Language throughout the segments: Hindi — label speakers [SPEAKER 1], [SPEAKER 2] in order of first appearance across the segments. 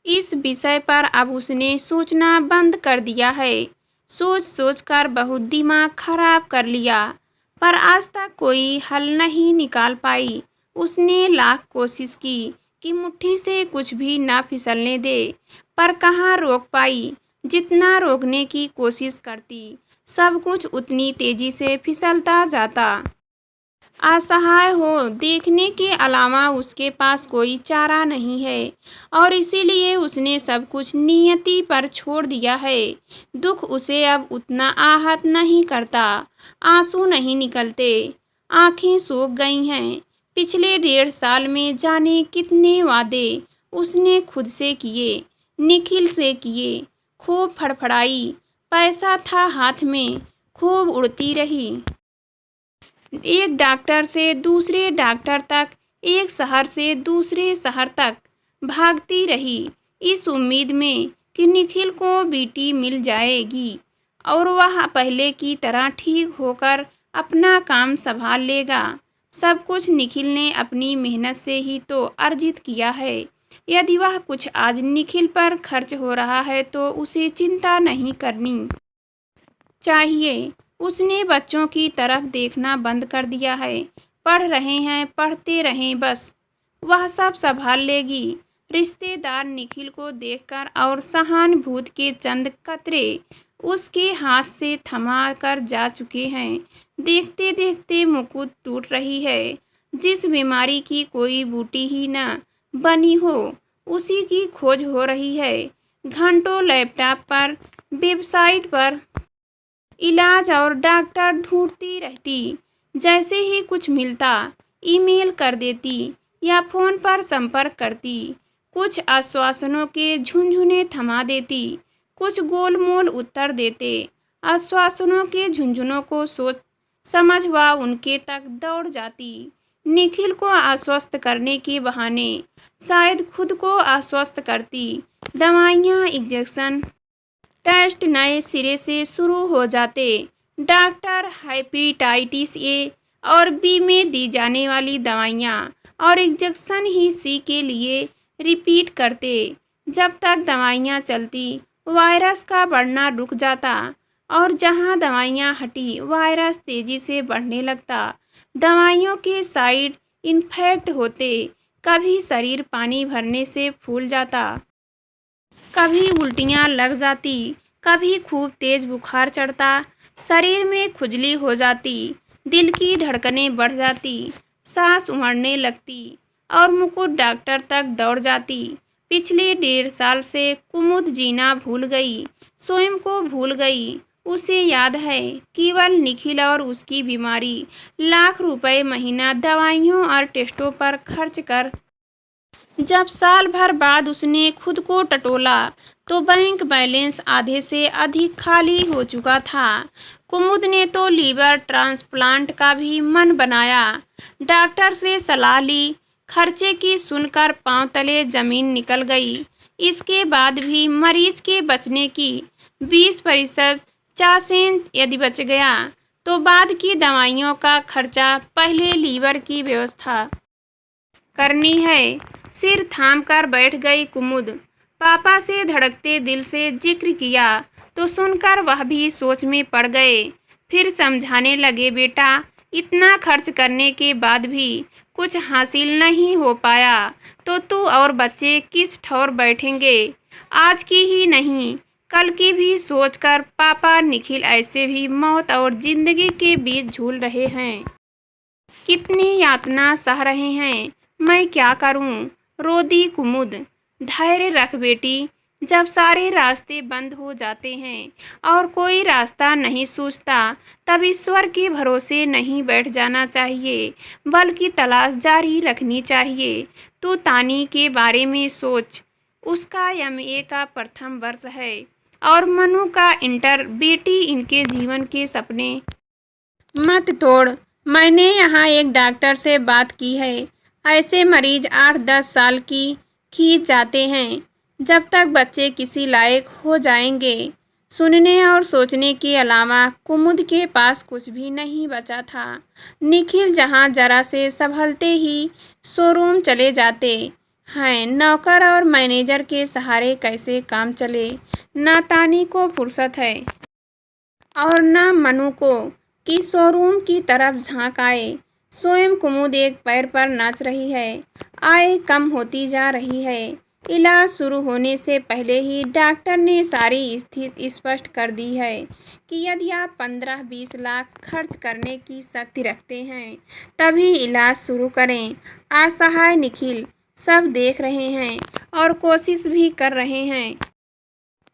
[SPEAKER 1] इस विषय पर अब उसने सोचना बंद कर दिया है। सोच सोच कर बहुत दिमाग खराब कर लिया, पर आज तक कोई हल नहीं निकाल पाई। उसने लाख कोशिश की कि मुट्ठी से कुछ भी ना फिसलने दे, पर कहाँ रोक पाई। जितना रोकने की कोशिश करती, सब कुछ उतनी तेजी से फिसलता जाता। असहाय हो देखने के अलावा उसके पास कोई चारा नहीं है, और इसीलिए उसने सब कुछ नियति पर छोड़ दिया है। दुख उसे अब उतना आहत नहीं करता, आंसू नहीं निकलते, आंखें सूख गई हैं। पिछले 1.5 साल में जाने कितने वादे उसने खुद से किए, निखिल से किए। खूब फड़फड़ाई, पैसा था हाथ में, खूब उड़ती रही। एक डॉक्टर से दूसरे डॉक्टर तक, एक शहर से दूसरे शहर तक भागती रही, इस उम्मीद में कि निखिल को बेटी मिल जाएगी और वह पहले की तरह ठीक होकर अपना काम संभाल लेगा। सब कुछ निखिल ने अपनी मेहनत से ही तो अर्जित किया है। यदि वह कुछ आज निखिल पर खर्च हो रहा है तो उसे चिंता नहीं करनी चाहिए। उसने बच्चों की तरफ देखना बंद कर दिया है। पढ़ रहे हैं, पढ़ते रहें बस, वह सब संभाल लेगी। रिश्तेदार निखिल को देखकर और सहानुभूति के चंद कतरे उसके हाथ से थमा कर जा चुके हैं। देखते देखते मुकुट टूट रही है। जिस बीमारी की कोई बूटी ही न बनी हो, उसी की खोज हो रही है। घंटों लैपटॉप पर, वेबसाइट पर इलाज और डॉक्टर ढूंढती रहती। जैसे ही कुछ मिलता, ईमेल कर देती या फोन पर संपर्क करती। कुछ आश्वासनों के झुंझुने थमा देती, कुछ गोलमोल उत्तर देते। आश्वासनों के झुंझुनों को सोच समझ वह उनके तक दौड़ जाती। निखिल को आश्वस्त करने के बहाने शायद खुद को आश्वस्त करती। दवाइयाँ, इंजेक्शन, टेस्ट नए सिरे से शुरू हो जाते। डॉक्टर हेपेटाइटिस ए और बी में दी जाने वाली दवाइयाँ और इंजेक्शन ही सी के लिए रिपीट करते। जब तक दवाइयाँ चलती, वायरस का बढ़ना रुक जाता, और जहाँ दवाइयाँ हटी, वायरस तेजी से बढ़ने लगता। दवाइयों के साइड इन्फेक्ट होते। कभी शरीर पानी भरने से फूल जाता, कभी उल्टियाँ लग जाती, कभी खूब तेज बुखार चढ़ता, शरीर में खुजली हो जाती, दिल की धड़कनें बढ़ जाती, सांस उमड़ने लगती, और मुकुट डॉक्टर तक दौड़ जाती। पिछले 1.5 साल से कुमुद जीना भूल गई, स्वयं को भूल गई। उसे याद है केवल निखिल और उसकी बीमारी। लाख रुपए महीना दवाइयों और टेस्टों पर खर्च कर जब साल भर बाद उसने खुद को टटोला, तो बैंक बैलेंस आधे से अधिक खाली हो चुका था। कुमुद ने तो लीवर ट्रांसप्लांट का भी मन बनाया, डॉक्टर से सलाह ली। खर्चे की सुनकर पांव तले जमीन निकल गई। इसके बाद भी मरीज के बचने की 20% चांसें यदि बच गया, तो बाद की दवाइयों का खर्चा, पहले लीवर की व्यवस्था करनी है। सिर थाम कर बैठ गई कुमुद। पापा से धड़कते दिल से जिक्र किया तो सुनकर वह भी सोच में पड़ गए। फिर समझाने लगे, बेटा, इतना खर्च करने के बाद भी कुछ हासिल नहीं हो पाया तो तू और बच्चे किस ठौर बैठेंगे। आज की ही नहीं, कल की भी सोचकर पापा निखिल ऐसे भी मौत और जिंदगी के बीच झूल रहे हैं। कितनी यातना सह रहे हैं। मैं क्या करूं? रो दी कुमुद। धैर्य रख बेटी, जब सारे रास्ते बंद हो जाते हैं और कोई रास्ता नहीं सूझता, तब ईश्वर के भरोसे नहीं बैठ जाना चाहिए, बल्कि तलाश जारी रखनी चाहिए। तू तानी के बारे में सोच, उसका एमए का प्रथम वर्ष है और मनु का इंटर। बेटी, इनके जीवन के सपने मत तोड़। मैंने यहाँ एक डॉक्टर से बात की है, ऐसे मरीज 8-10 साल की खींच जाते हैं, जब तक बच्चे किसी लायक हो जाएंगे। सुनने और सोचने के अलावा कुमुद के पास कुछ भी नहीं बचा था। निखिल जहाँ जरा से संभलते ही शोरूम चले जाते, हैं। नौकर और मैनेजर के सहारे कैसे काम चले। ना तानी को फुर्सत है और न मनु को कि शोरूम की तरफ झांक आए। स्वयं कुमुद एक पैर पर नाच रही है। आय कम होती जा रही है। इलाज शुरू होने से पहले ही डॉक्टर ने सारी स्थिति स्पष्ट कर दी है कि यदि आप 15-20 लाख खर्च करने की शक्ति रखते हैं तभी इलाज शुरू करें। असहाय निखिल सब देख रहे हैं और कोशिश भी कर रहे हैं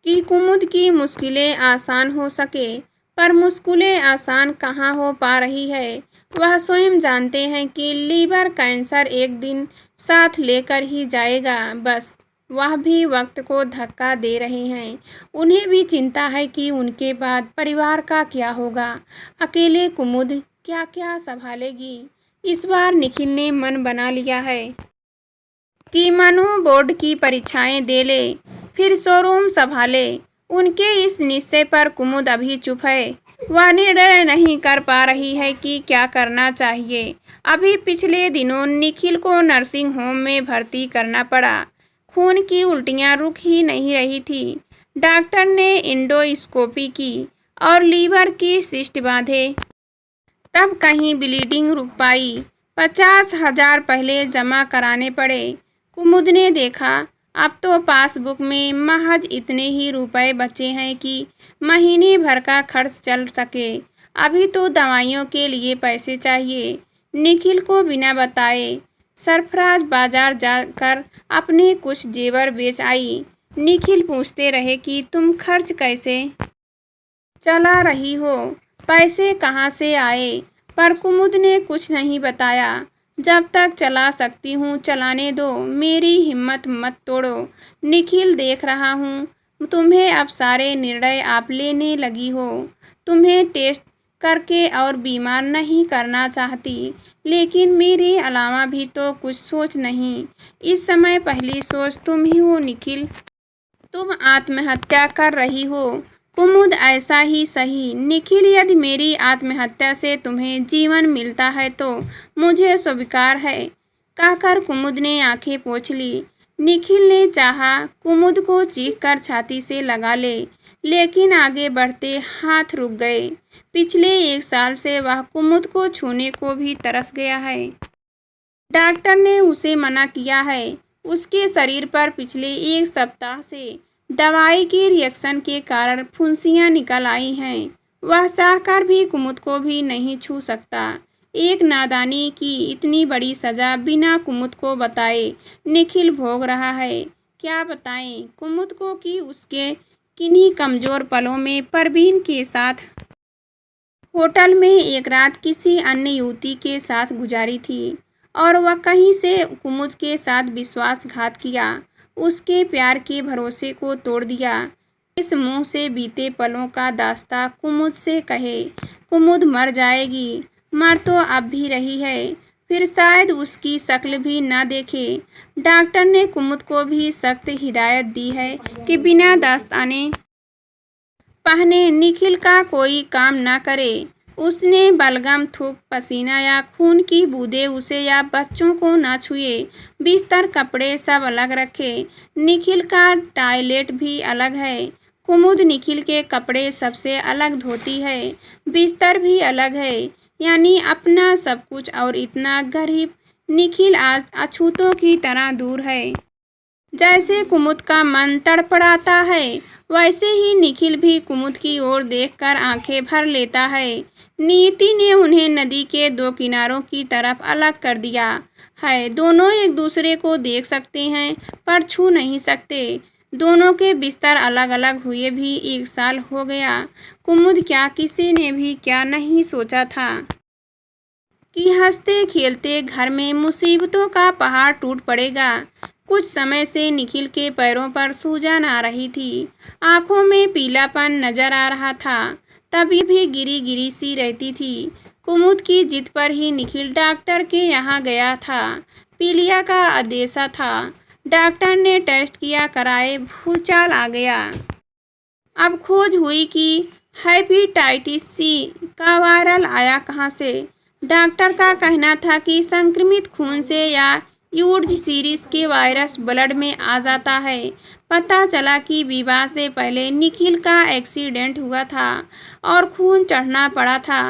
[SPEAKER 1] कि कुमुद की मुश्किलें आसान हो सके, पर मुश्किलें आसान कहाँ हो पा रही है। वह स्वयं जानते हैं कि लीवर कैंसर एक दिन साथ लेकर ही जाएगा। बस वह भी वक्त को धक्का दे रहे हैं। उन्हें भी चिंता है कि उनके बाद परिवार का क्या होगा। अकेले कुमुद क्या क्या संभालेगी। इस बार निखिल ने मन बना लिया है कि मनु बोर्ड की परीक्षाएं दे ले, फिर शोरूम संभाले। उनके इस निश्चय पर कुमुद अभी चुप है। वह निर्णय नहीं कर पा रही है कि क्या करना चाहिए। अभी पिछले दिनों निखिल को नर्सिंग होम में भर्ती करना पड़ा। खून की उल्टियां रुक ही नहीं रही थी। डॉक्टर ने एंडोस्कोपी की और लीवर की सिस्ट बांधे, तब कहीं ब्लीडिंग रुक पाई। 50,000 पहले जमा कराने पड़े। कुमुद ने देखा अब तो पासबुक में महज इतने ही रुपए बचे हैं कि महीने भर का खर्च चल सके। अभी तो दवाइयों के लिए पैसे चाहिए। निखिल को बिना बताए सरफराज बाजार जाकर अपने कुछ जेवर बेच आई। निखिल पूछते रहे कि तुम खर्च कैसे चला रही हो, पैसे कहाँ से आए, पर कुमुद ने कुछ नहीं बताया। जब तक चला सकती हूँ चलाने दो, मेरी हिम्मत मत तोड़ो। निखिल देख रहा हूँ तुम्हें अब सारे निर्णय आप लेने लगी हो। तुम्हें टेस्ट करके और बीमार नहीं करना चाहती, लेकिन मेरे अलावा भी तो कुछ सोच नहीं। इस समय पहली सोच तुम ही हो निखिल। तुम आत्महत्या कर रही हो। कुमुद ऐसा ही सही। निखिल यदि मेरी आत्महत्या से तुम्हें जीवन मिलता है तो मुझे स्वीकार है, कहकर कुमुद ने आंखें पोंछ ली। निखिल ने चाहा कुमुद को चीख कर छाती से लगा ले, लेकिन आगे बढ़ते हाथ रुक गए। पिछले 1 साल से वह कुमुद को छूने को भी तरस गया है। डॉक्टर ने उसे मना किया है। उसके शरीर पर पिछले 1 सप्ताह से दवाई के रिएक्शन के कारण फुंसियाँ निकल आई हैं। वह चाहकर भी कुमुद को भी नहीं छू सकता। एक नादानी की इतनी बड़ी सजा बिना कुमुद को बताए निखिल भोग रहा है। क्या बताएं कुमुद को कि उसके किन्हीं कमज़ोर पलों में परवीन के साथ होटल में एक रात किसी अन्य युवती के साथ गुजारी थी और वह कहीं से कुमुद के साथ विश्वासघात किया। उसके प्यार के भरोसे को तोड़ दिया। इस मुंह से बीते पलों का दास्तां कुमुद से कहे। कुमुद मर जाएगी, मर तो अब भी रही है, फिर शायद उसकी शक्ल भी ना देखे। डॉक्टर ने कुमुद को भी सख्त हिदायत दी है कि बिना दस्ताने पहने निखिल का कोई काम ना करे। उसने बलगम, थूक, पसीना या खून की बूंदें उसे या बच्चों को ना छुए। बिस्तर, कपड़े सब अलग रखे। निखिल का टॉयलेट भी अलग है। कुमुद निखिल के कपड़े सबसे अलग धोती है। बिस्तर भी अलग है, यानी अपना सब कुछ। और इतना गरीब निखिल आज अछूतों की तरह दूर है। जैसे कुमुद का मन तड़पड़ाता है, वैसे ही निखिल भी कुमुद की ओर देखकर आंखें भर लेता है। नीति ने उन्हें नदी के 2 किनारों की तरफ अलग कर दिया है। दोनों एक दूसरे को देख सकते हैं पर छू नहीं सकते। दोनों के बिस्तर अलग अलग हुए भी 1 साल हो गया। कुमुद क्या किसी ने भी क्या नहीं सोचा था कि हंसते खेलते घर में मुसीबतों का पहाड़ टूट पड़ेगा। कुछ समय से निखिल के पैरों पर सूजन आ रही थी। आंखों में पीलापन नजर आ रहा था। तभी भी गिरी गिरी सी रहती थी। कुमुद की जिद पर ही निखिल डॉक्टर के यहाँ गया था। पीलिया का आदेशा था। डॉक्टर ने टेस्ट किया, कराए, भूचाल आ गया। अब खोज हुई कि हेपेटाइटिस सी का वायरल आया कहाँ से। डॉक्टर का कहना था कि संक्रमित खून से या यूर्ज सीरीज के वायरस ब्लड में आ जाता है। पता चला कि विवाह से पहले निखिल का एक्सीडेंट हुआ था और खून चढ़ना पड़ा था।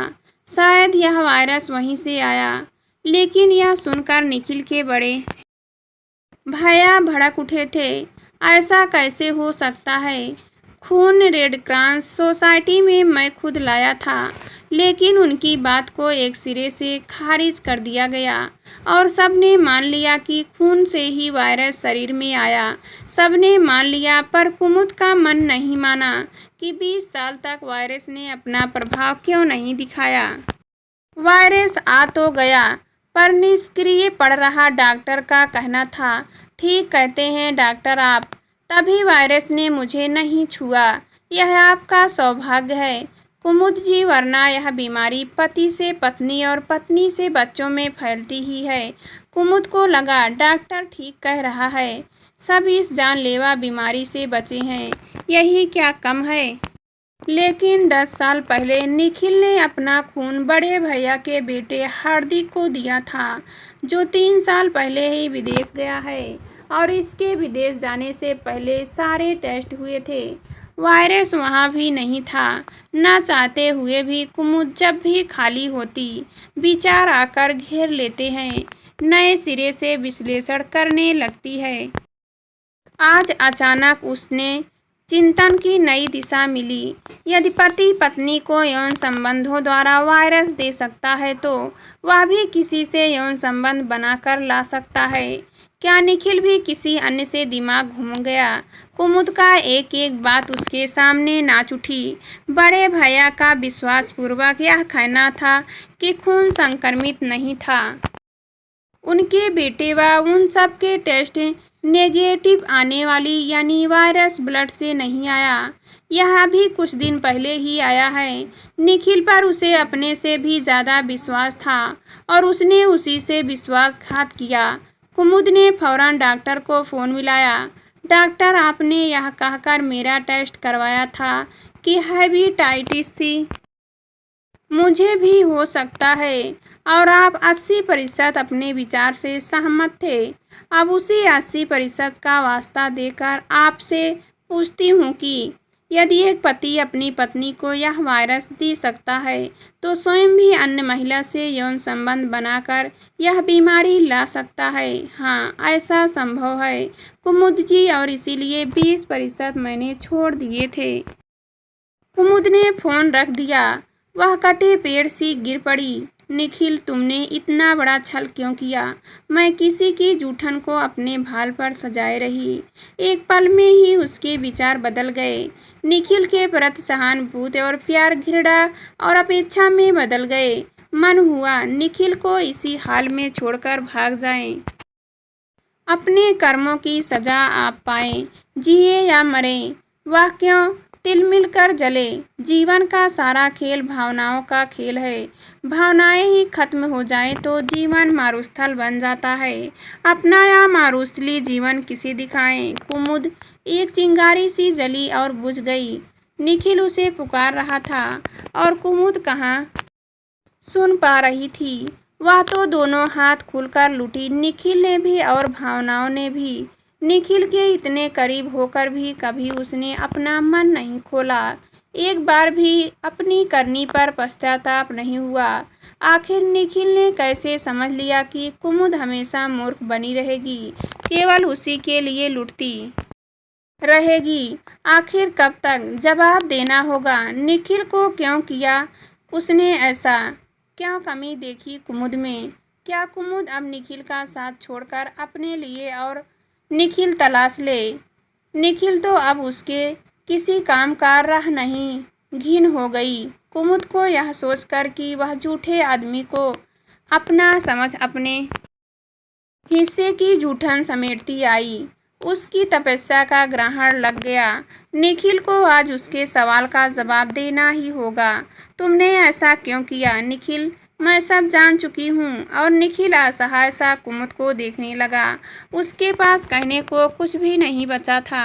[SPEAKER 1] शायद यह वायरस वहीं से आया। लेकिन यह सुनकर निखिल के बड़े भैया भड़क उठे थे। ऐसा कैसे हो सकता है? खून रेड क्रॉस सोसाइटी में मैं खुद लाया था। लेकिन उनकी बात को एक सिरे से खारिज कर दिया गया और सबने मान लिया कि खून से ही वायरस शरीर में आया। सबने मान लिया, पर कुमुद का मन नहीं माना कि 20 साल तक वायरस ने अपना प्रभाव क्यों नहीं दिखाया। वायरस आ तो गया, पर निष्क्रिय पड़ रहा। डॉक्टर का कहना था, ठीक कहते हैं डॉक्टर आप। तभी वायरस ने मुझे नहीं छुआ। यह आपका सौभाग्य है कुमुद जी, वरना यह बीमारी पति से पत्नी और पत्नी से बच्चों में फैलती ही है। कुमुद को लगा डॉक्टर ठीक कह रहा है, सब इस जानलेवा बीमारी से बचे हैं, यही क्या कम है। लेकिन 10 साल पहले निखिल ने अपना खून बड़े भैया के बेटे हार्दिक को दिया था, जो 3 साल पहले ही विदेश गया है। और इसके विदेश जाने से पहले सारे टेस्ट हुए थे। वायरस वहाँ भी नहीं था। न चाहते हुए भी कुमुद जब भी खाली होती, विचार आकर घेर लेते हैं, नए सिरे से विश्लेषण करने लगती है। आज अचानक उसने चिंतन की नई दिशा मिली। यदि पति पत्नी को यौन संबंधों द्वारा वायरस दे सकता है, तो वह भी किसी से यौन संबंध बनाकर ला सकता है। क्या निखिल भी किसी अन्य से दिमाग घूम गया? कुमुद का एक एक बात उसके सामने नाच उठी। बड़े भैया का विश्वासपूर्वक यह कहना था कि खून संक्रमित नहीं था। उनके बेटे व उन सब के टेस्ट नेगेटिव आने वाली, यानी वायरस ब्लड से नहीं आया। यह भी कुछ दिन पहले ही आया है। निखिल पर उसे अपने से भी ज़्यादा विश्वास था और उसने उसी से विश्वासघात किया। कुमुद ने फौरन डॉक्टर को फ़ोन मिलाया। डॉक्टर, आपने यह कहकर मेरा टेस्ट करवाया था कि हेपेटाइटिस सी मुझे भी हो सकता है और आप 80% अपने विचार से सहमत थे। अब उसी 80% का वास्ता देकर आपसे पूछती हूँ कि यदि एक पति अपनी पत्नी को यह वायरस दे सकता है, तो स्वयं भी अन्य महिला से यौन संबंध बनाकर यह बीमारी ला सकता है। हाँ, ऐसा संभव है कुमुद जी, और इसीलिए 20% मैंने छोड़ दिए थे। कुमुद ने फोन रख दिया। वह कटे पेड़ सी गिर पड़ी। निखिल, तुमने इतना बड़ा छल क्यों किया? मैं किसी की जूठन को अपने भाल पर सजाए रही। एक पल में ही उसके विचार बदल गए। निखिल के प्रति सहानुभूति और प्यार घृणा और अपेक्षा में बदल गए। मन हुआ निखिल को इसी हाल में छोड़कर भाग जाएं। अपने कर्मों की सजा आप पाएं, जिए या मरें। वह क्यों तिल मिलकर जले। जीवन का सारा खेल भावनाओं का खेल है। भावनाएं ही खत्म हो जाए तो जीवन मारुस्थल बन जाता है। अपना या मारुस्थली जीवन किसे दिखाएं। कुमुद एक चिंगारी सी जली और बुझ गई। निखिल उसे पुकार रहा था और कुमुद कहाँ सुन पा रही थी। वह तो दोनों हाथ खुलकर लुटी, निखिल ने भी और भावनाओं ने भी। निखिल के इतने करीब होकर भी कभी उसने अपना मन नहीं खोला। एक बार भी अपनी करनी पर पश्चाताप नहीं हुआ। आखिर निखिल ने कैसे समझ लिया कि कुमुद हमेशा मूर्ख बनी रहेगी, केवल उसी के लिए लुटती रहेगी। आखिर कब तक जवाब देना होगा। निखिल को क्यों किया उसने ऐसा? क्यों कमी देखी कुमुद में? क्या कुमुद अब निखिल का साथ छोड़कर अपने लिए और निखिल तलाश ले? निखिल तो अब उसके किसी काम का रह नहीं। घिन हो गई कुमुद को यह सोचकर कि वह झूठे आदमी को अपना समझ अपने हिस्से की जूठन समेटती आई। उसकी तपस्या का ग्रहण लग गया। निखिल को आज उसके सवाल का जवाब देना ही होगा। तुमने ऐसा क्यों किया? निखिल, मैं सब जान चुकी हूँ। और निखिल असहाय सा कुमुद को देखने लगा। उसके पास कहने को कुछ भी नहीं बचा था।